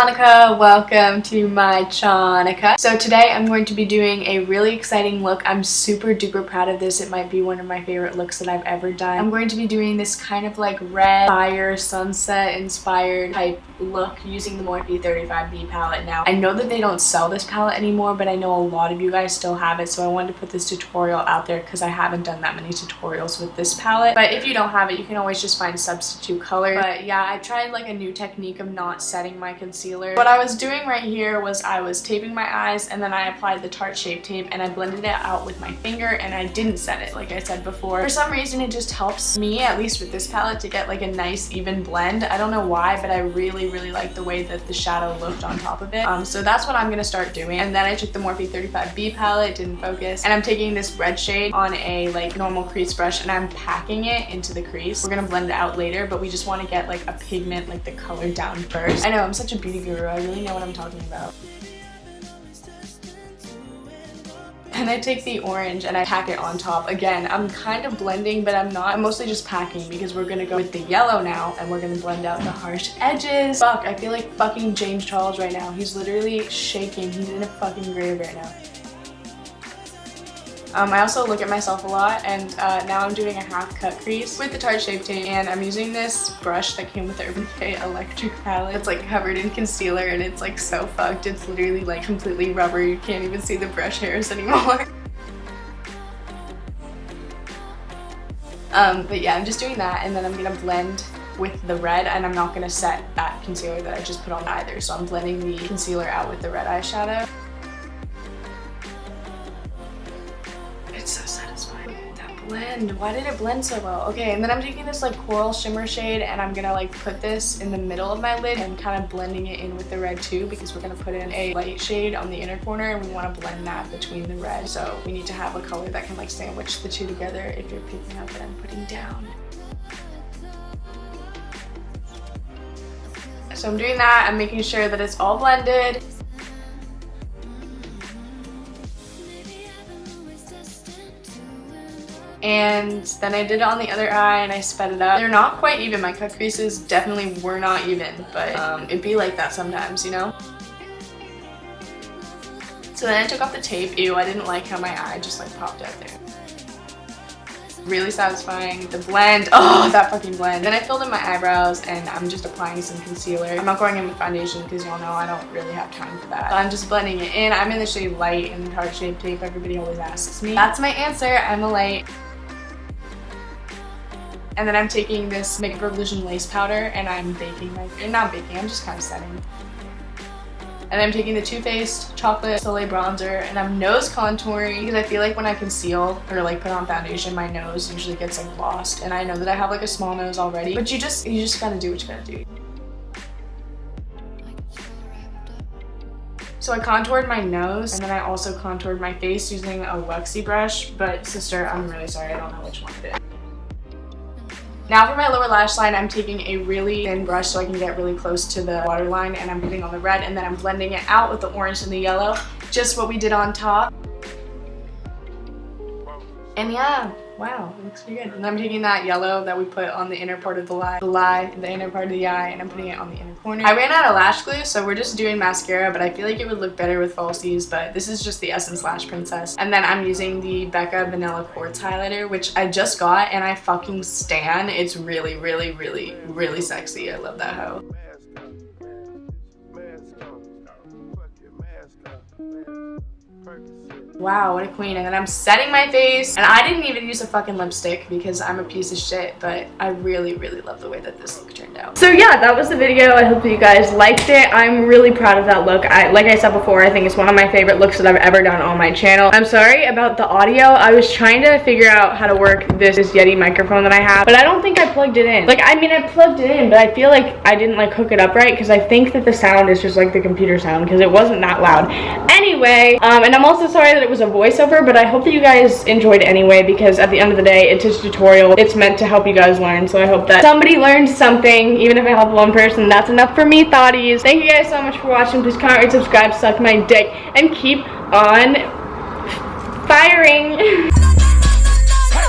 Annika, welcome to my Annika. So today I'm going to be doing a really exciting look. I'm super duper proud of this. It might be one of my favorite looks that I've ever done. I'm going to be doing this kind of like red fire sunset inspired type look using the Morphe 35B palette. Now I know that they don't sell this palette anymore, but I know a lot of you guys still have it, so I wanted to put this tutorial out there because I haven't done that many tutorials with this palette. But if you don't have it, you can always just find substitute color. But yeah, I tried like a new technique of not setting my concealer. What I was doing right here was I was taping my eyes, and then I applied the Tarte Shape Tape and I blended it out with my finger, and I didn't set it like I said before. For some reason it just helps me, at least with this palette, to get like a nice even blend. I don't know why, but I really like the way that the shadow looked on top of it. So that's what I'm gonna start doing. And then I took the Morphe 35B palette, didn't focus, and I'm taking this red shade on a like normal crease brush and I'm packing it into the crease. We're gonna blend it out later, but we just want to get like a pigment, like the color down first. I know, I'm such a beauty guru. I really know what I'm talking about. And I take the orange and I pack it on top. Again, I'm kind of blending, but I'm not. I'm mostly just packing because we're gonna go with the yellow now and we're gonna blend out the harsh edges. Fuck, I feel like fucking James Charles right now. He's literally shaking. He's in a fucking grave right now. I also look at myself a lot, and now I'm doing a half cut crease with the Tarte Shape Tape, and I'm using this brush that came with the Urban Decay Electric palette. It's like covered in concealer and it's like so fucked. It's literally like completely rubber. You can't even see the brush hairs anymore. But yeah, I'm just doing that, and then I'm gonna blend with the red, and I'm not gonna set that concealer that I just put on either. So I'm blending the concealer out with the red eyeshadow. It's so satisfying. Look at that blend. Why did it blend so well? Okay, and then I'm taking this like coral shimmer shade and I'm gonna like put this in the middle of my lid and kind of blending it in with the red too, because we're gonna put in a light shade on the inner corner and we want to blend that between the red. So we need to have a color that can like sandwich the two together, if you're picking up what I'm putting down. So I'm doing that. I'm making sure that it's all blended. And then I did it on the other eye and I sped it up. They're not quite even. My cut creases definitely were not even, but it'd be like that sometimes, you know? So then I took off the tape. Ew, I didn't like how my eye just like popped out there. Really satisfying. The blend, oh, that fucking blend. Then I filled in my eyebrows and I'm just applying some concealer. I'm not going in with foundation because y'all know I don't really have time for that. So I'm just blending it in. I'm in the shade Light in the Tarte Shape Tape. Everybody always asks me. That's my answer. I'm a light. And then I'm taking this Makeup Revolution lace powder and I'm baking my, not baking, I'm just kind of setting. And I'm taking the Too Faced Chocolate Soleil bronzer and I'm nose contouring because I feel like when I conceal or like put on foundation, my nose usually gets like lost. And I know that I have like a small nose already, but you just gotta do what you gotta do. So I contoured my nose and then I also contoured my face using a waxy brush, but sister, I'm really sorry, I don't know which one it is. Now for my lower lash line, I'm taking a really thin brush so I can get really close to the waterline, and I'm putting on the red and then I'm blending it out with the orange and the yellow, just what we did on top. And yeah, wow, it looks pretty good. And I'm taking that yellow that we put on the inner part of the inner part of the eye, and I'm putting it on the inner corner. I ran out of lash glue, so we're just doing mascara, but I feel like it would look better with falsies, but this is just the Essence Lash Princess. And then I'm using the Becca Vanilla Quartz highlighter, which I just got and I fucking stan. It's really sexy. I love that hoe. Wow, what a queen. And then I'm setting my face, and I didn't even use a fucking lipstick because I'm a piece of shit, but I really love the way that this look turned out. So yeah, that was the video. I hope you guys liked it. I'm really proud of that look. Like I said before, I think it's one of my favorite looks that I've ever done on my channel. I'm sorry about the audio. I was trying to figure out how to work this Yeti microphone that I have, but I don't think I plugged it in. Like, I mean, I plugged it in, but I feel like I didn't like hook it up right because I think that the sound is just like the computer sound because it wasn't that loud. Anyway, and I'm also sorry that it was a voiceover, but I hope that you guys enjoyed it anyway, because at the end of the day, it's just a tutorial. It's meant to help you guys learn, so I hope that somebody learned something. Even if I help one person, that's enough for me, thoughties. Thank you guys so much for watching. Please comment, rate, subscribe, suck my dick, and keep on